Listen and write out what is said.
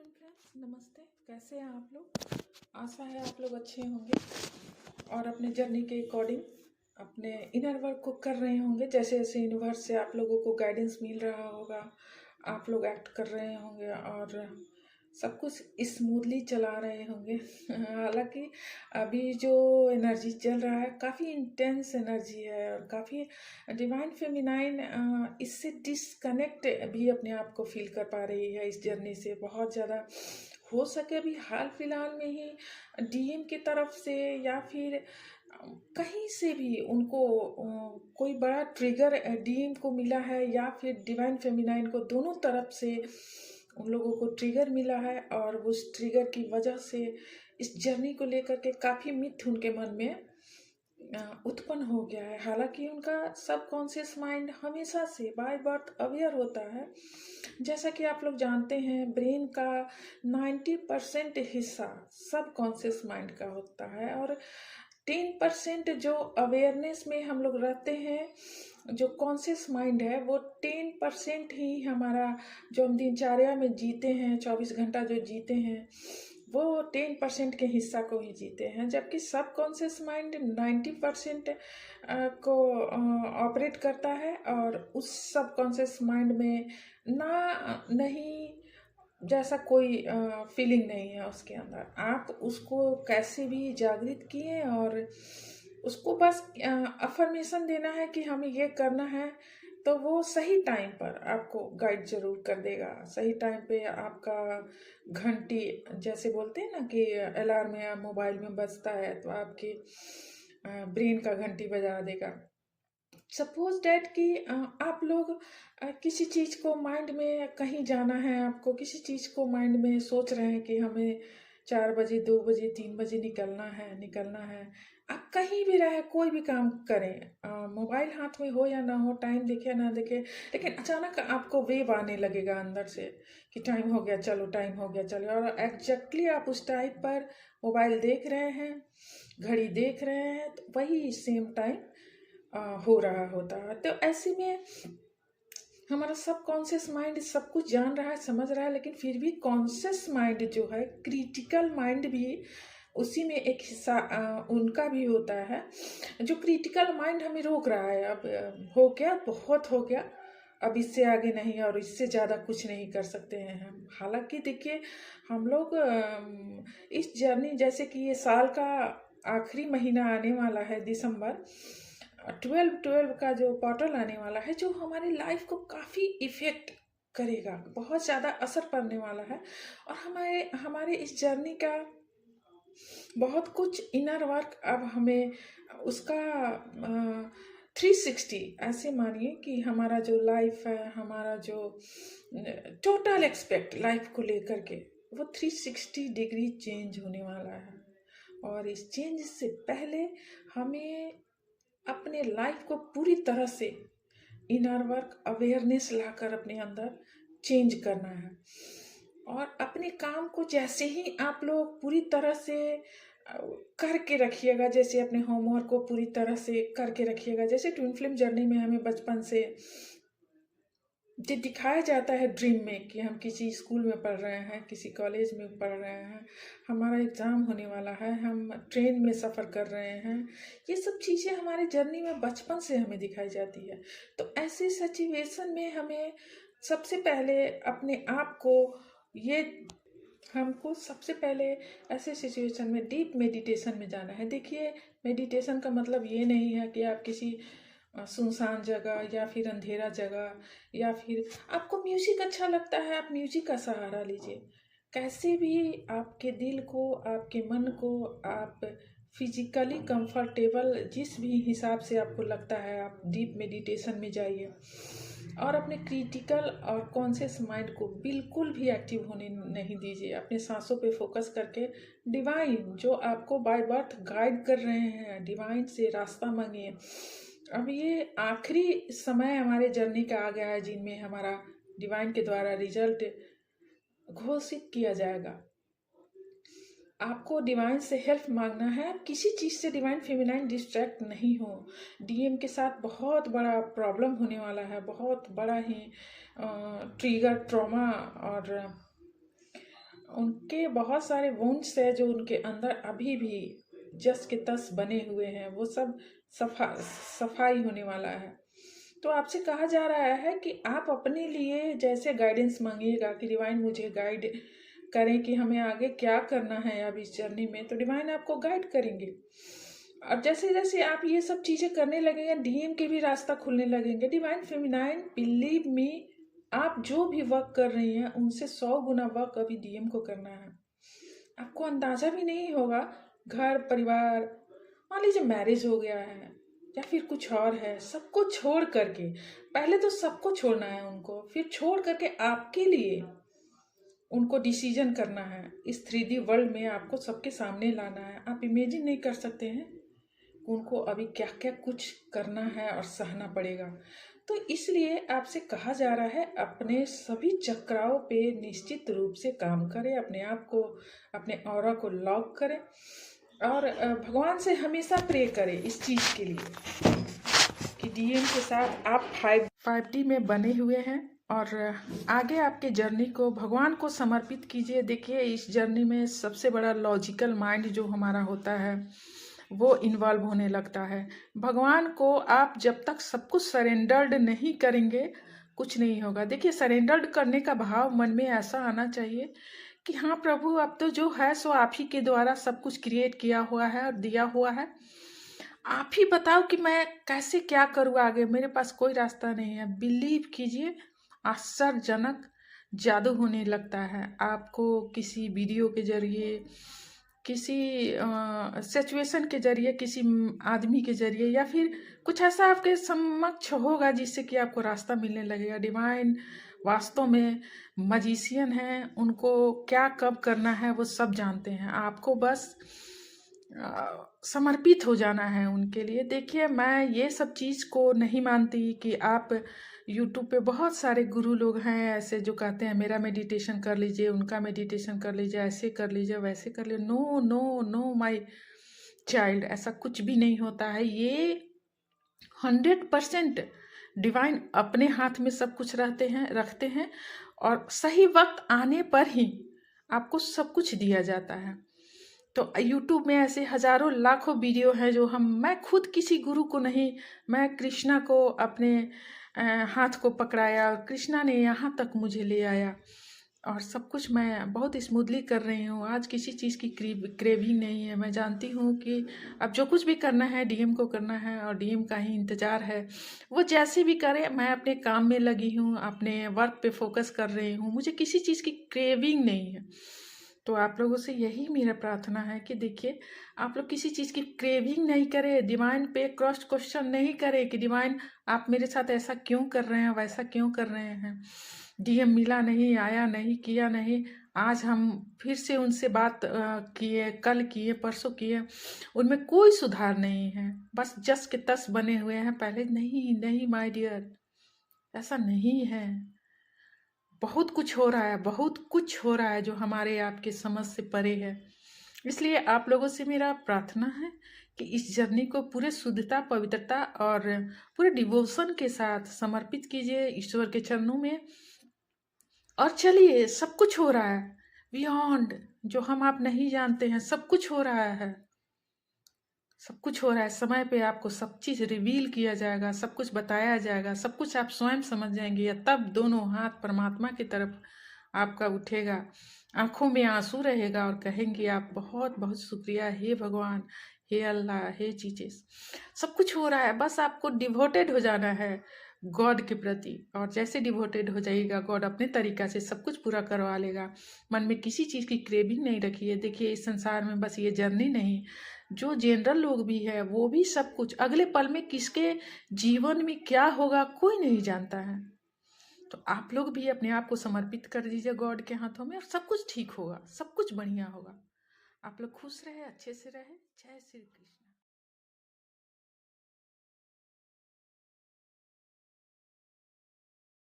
Friends, नमस्ते। कैसे हैं आप लोग? आशा है आप लोग अच्छे होंगे और अपने जर्नी के अकॉर्डिंग अपने इनर वर्क को कर रहे होंगे। जैसे जैसे यूनिवर्स से आप लोगों को गाइडेंस मिल रहा होगा, आप लोग एक्ट कर रहे होंगे और सब कुछ स्मूथली चला रहे होंगे। हालांकि अभी जो एनर्जी चल रहा है काफ़ी इंटेंस एनर्जी है और काफ़ी डिवाइन फेमिनाइन इससे डिस्कनेक्ट भी अपने आप को फील कर पा रही है इस जर्नी से बहुत ज़्यादा। हो सके अभी हाल फिलहाल में ही डीएम की तरफ से या फिर कहीं से भी उनको कोई बड़ा ट्रिगर डीएम को मिला है या फिर डिवाइन फेमिनाइन को, दोनों तरफ से उन लोगों को ट्रिगर मिला है और उस ट्रिगर की वजह से इस जर्नी को लेकर के काफ़ी मिथ उनके मन में उत्पन्न हो गया है। हालांकि उनका सबकॉन्शियस माइंड हमेशा से बाय बर्थ अवेयर होता है। जैसा कि आप लोग जानते हैं, ब्रेन का 90% हिस्सा सबकॉन्शियस माइंड का होता है और 10% जो अवेयरनेस में हम लोग रहते हैं, जो कॉन्शियस माइंड है, वो 10% ही हमारा जो हम दिनचर्या में जीते हैं, 24 घंटा जो जीते हैं, वो 10% के हिस्सा को ही जीते हैं। जबकि सबकॉन्शियस माइंड 90% को ऑपरेट करता है और उस सबकॉन्शियस माइंड में नहीं जैसा कोई फीलिंग नहीं है उसके अंदर। आप उसको कैसे भी जागृत किए और उसको बस अफर्मेशन देना है कि हमें ये करना है, तो वो सही टाइम पर आपको गाइड जरूर कर देगा। सही टाइम पे आपका घंटी, जैसे बोलते हैं ना कि अलार्म या मोबाइल में बजता है तो आपके ब्रेन का घंटी बजा देगा। सपोज डैट कि आप लोग किसी चीज़ को माइंड में, कहीं जाना है आपको, किसी चीज़ को माइंड में सोच रहे हैं कि हमें 4 बजे, 2 बजे, 3 बजे निकलना है। आप कहीं भी रहे, कोई भी काम करें, मोबाइल हाथ में हो या ना हो, टाइम देखे या ना देखे, लेकिन अचानक आपको वेव आने लगेगा अंदर से कि टाइम हो गया चलो, टाइम हो गया चलो, और एग्जैक्टली आप उस टाइम पर मोबाइल देख रहे हैं, घड़ी देख रहे हैं, तो वही सेम टाइम हो रहा होता है। तो ऐसे में हमारा सबकॉन्शियस माइंड सब कुछ जान रहा है, समझ रहा है, लेकिन फिर भी कॉन्शियस माइंड जो है, क्रिटिकल माइंड भी उसी में एक हिस्सा उनका भी होता है। जो क्रिटिकल माइंड हमें रोक रहा है, अब हो गया, बहुत हो गया, अब इससे आगे नहीं और इससे ज़्यादा कुछ नहीं कर सकते हैं हम। हालांकि देखिए, हम लोग इस जर्नी, जैसे कि ये साल का आखिरी महीना आने वाला है, दिसंबर 12 का जो पोर्टल आने वाला है, जो हमारी लाइफ को काफ़ी इफ़ेक्ट करेगा, बहुत ज़्यादा असर पड़ने वाला है। और हमारे इस जर्नी का बहुत कुछ इनर वर्क अब हमें उसका 360, ऐसे मानिए कि हमारा जो लाइफ है, हमारा जो टोटल एक्सपेक्ट लाइफ को लेकर के, वो 360 डिग्री चेंज होने वाला है। और इस चेंज से पहले हमें अपने लाइफ को पूरी तरह से इनर वर्क अवेयरनेस लाकर अपने अंदर चेंज करना है। और अपने काम को जैसे ही आप लोग पूरी तरह से करके रखिएगा, जैसे अपने होमवर्क को पूरी तरह से करके रखिएगा, जैसे ट्विन फ्लेम जर्नी में हमें बचपन से जो दिखाया जाता है ड्रीम में कि हम किसी स्कूल में पढ़ रहे हैं, किसी कॉलेज में पढ़ रहे हैं, हमारा एग्ज़ाम होने वाला है, हम ट्रेन में सफ़र कर रहे हैं, ये सब चीज़ें हमारे जर्नी में बचपन से हमें दिखाई जाती है। तो ऐसे सिचुएशन में हमें सबसे पहले अपने आप को, ये हमको सबसे पहले ऐसे सिचुएशन में डीप मेडिटेशन में जाना है। देखिए, मेडिटेशन का मतलब ये नहीं है कि आप किसी सुनसान जगह या फिर अंधेरा जगह, या फिर आपको म्यूजिक अच्छा लगता है, आप म्यूजिक का सहारा लीजिए। कैसे भी आपके दिल को, आपके मन को, आप फिजिकली कंफर्टेबल जिस भी हिसाब से आपको लगता है, आप डीप मेडिटेशन में जाइए और अपने क्रिटिकल और कॉन्शियस माइंड को बिल्कुल भी एक्टिव होने नहीं दीजिए। अपने सांसों पे फोकस करके डिवाइन जो आपको बाय बर्थ गाइड कर रहे हैं, डिवाइन से रास्ता मांगिए। अब ये आखिरी समय हमारे जर्नी का आ गया है, जिनमें हमारा डिवाइन के द्वारा रिजल्ट घोषित किया जाएगा। आपको डिवाइन से हेल्प मांगना है। आप किसी चीज़ से डिवाइन फेमिनाइन डिस्ट्रैक्ट नहीं हो। डीएम के साथ बहुत बड़ा प्रॉब्लम होने वाला है, बहुत बड़ा ही ट्रिगर, ट्रॉमा और उनके बहुत सारे वुंड्स है जो उनके अंदर अभी भी जस के तस बने हुए हैं, वो सब सफाई होने वाला है। तो आपसे कहा जा रहा है कि आप अपने लिए जैसे गाइडेंस मांगिएगा कि डिवाइन मुझे गाइड करें कि हमें आगे क्या करना है अब इस जर्नी में, तो डिवाइन आपको गाइड करेंगे। और जैसे जैसे आप ये सब चीज़ें करने लगेंगे, डीएम के भी रास्ता खुलने लगेंगे। डिवाइन फेमिनाइन, बिलीव मी, आप जो भी वर्क कर रही हैं उनसे 100 गुना वर्क अभी डीएम को करना है। आपको अंदाजा भी नहीं होगा, घर परिवार, मान लीजिए मैरिज हो गया है या फिर कुछ और है, सबको छोड़ करके, पहले तो सबको छोड़ना है उनको, फिर छोड़ करके आपके लिए उनको डिसीजन करना है। इस 3D वर्ल्ड में आपको सबके सामने लाना है। आप इमेजिन नहीं कर सकते हैं उनको अभी क्या क्या कुछ करना है और सहना पड़ेगा। तो इसलिए आपसे कहा जा रहा है अपने सभी चक्राओं पे निश्चित रूप से काम करें, अपने आप को, अपने ऑरा को लॉक करें और भगवान से हमेशा प्रे करें इस चीज़ के लिए कि डीएम के साथ आप 5D में बने हुए हैं और आगे आपके जर्नी को भगवान को समर्पित कीजिए। देखिए, इस जर्नी में सबसे बड़ा लॉजिकल माइंड जो हमारा होता है वो इन्वॉल्व होने लगता है। भगवान को आप जब तक सब कुछ सरेंडर्ड नहीं करेंगे कुछ नहीं होगा। देखिए, सरेंडर्ड करने का भाव मन में ऐसा आना चाहिए कि हाँ प्रभु, अब तो जो है सो आप ही के द्वारा सब कुछ क्रिएट किया हुआ है और दिया हुआ है। आप ही बताओ कि मैं कैसे क्या करूँ आगे, मेरे पास कोई रास्ता नहीं है। बिलीव कीजिए, आश्चर्यजनक जादू होने लगता है। आपको किसी वीडियो के जरिए, किसी सिचुएशन के जरिए, किसी आदमी के जरिए या फिर कुछ ऐसा आपके समक्ष होगा जिससे कि आपको रास्ता मिलने लगेगा। डिवाइन वास्तव में मजिशियन हैं, उनको क्या कब करना है वो सब जानते हैं। आपको बस समर्पित हो जाना है उनके लिए। देखिए, मैं ये सब चीज़ को नहीं मानती कि आप यूट्यूब पे बहुत सारे गुरु लोग हैं ऐसे जो कहते हैं मेरा मेडिटेशन कर लीजिए, उनका मेडिटेशन कर लीजिए, ऐसे कर लीजिए, वैसे कर लीजिए। No no no my child, ऐसा कुछ भी नहीं होता है। ये 100% डिवाइन अपने हाथ में सब कुछ रखते हैं और सही वक्त आने पर ही आपको सब कुछ दिया जाता है। तो यूट्यूब में ऐसे हजारों लाखों वीडियो हैं जो मैं खुद किसी गुरु को नहीं, मैं कृष्णा को अपने हाथ को पकड़ाया और कृष्णा ने यहाँ तक मुझे ले आया और सब कुछ मैं बहुत स्मूथली कर रही हूँ। आज किसी चीज़ की क्रेविंग नहीं है। मैं जानती हूँ कि अब जो कुछ भी करना है डीएम को करना है और डीएम का ही इंतज़ार है। वो जैसे भी करे, मैं अपने काम में लगी हूँ, अपने वर्क पे फोकस कर रही हूँ, मुझे किसी चीज़ की क्रेविंग नहीं है। तो आप लोगों से यही मेरा प्रार्थना है कि देखिए, आप लोग किसी चीज़ की क्रेविंग नहीं करें, डिवाइन पे क्रॉस क्वेश्चन नहीं करें कि डिवाइन आप मेरे साथ ऐसा क्यों कर रहे हैं, वैसा क्यों कर रहे हैं। डीएम मिला नहीं, आया नहीं, किया नहीं। आज हम फिर से उनसे बात किए, कल किए, परसों किए, उनमें कोई सुधार नहीं है। बस जस के तस बने हुए हैं पहले। नहीं नहीं माय डियर, ऐसा नहीं है। बहुत कुछ हो रहा है, बहुत कुछ हो रहा है जो हमारे आपके समझ से परे है। इसलिए आप लोगों से मेरा प्रार्थना है कि इस जर्नी को पूरे शुद्धता, पवित्रता और पूरे डिवोशन के साथ समर्पित कीजिए ईश्वर के चरणों में और चलिए। सब कुछ हो रहा है बियॉन्ड जो हम आप नहीं जानते हैं। सब कुछ हो रहा है, सब कुछ हो रहा है। समय पे आपको सब चीज़ रिवील किया जाएगा, सब कुछ बताया जाएगा, सब कुछ आप स्वयं समझ जाएंगे। या तब दोनों हाथ परमात्मा की तरफ आपका उठेगा, आंखों में आंसू रहेगा और कहेंगे आप बहुत बहुत शुक्रिया हे भगवान, हे अल्लाह, हे जीसस। सब कुछ हो रहा है, बस आपको डिवोटेड हो जाना है गॉड के प्रति। और जैसे डिवोटेड हो जाइएगा, गॉड अपने तरीका से सब कुछ पूरा करवा लेगा। मन में किसी चीज़ की क्रेविंग नहीं रखिए। देखिए, इस संसार में बस ये जर्नी नहीं, जो जनरल लोग भी है वो भी सब कुछ, अगले पल में किसके जीवन में क्या होगा कोई नहीं जानता है। तो आप लोग भी अपने आप को समर्पित कर दीजिए गॉड के हाथों में और सब कुछ ठीक होगा, सब कुछ बढ़िया होगा। आप लोग खुश रहे, अच्छे से रहे। जय श्री कृष्ण।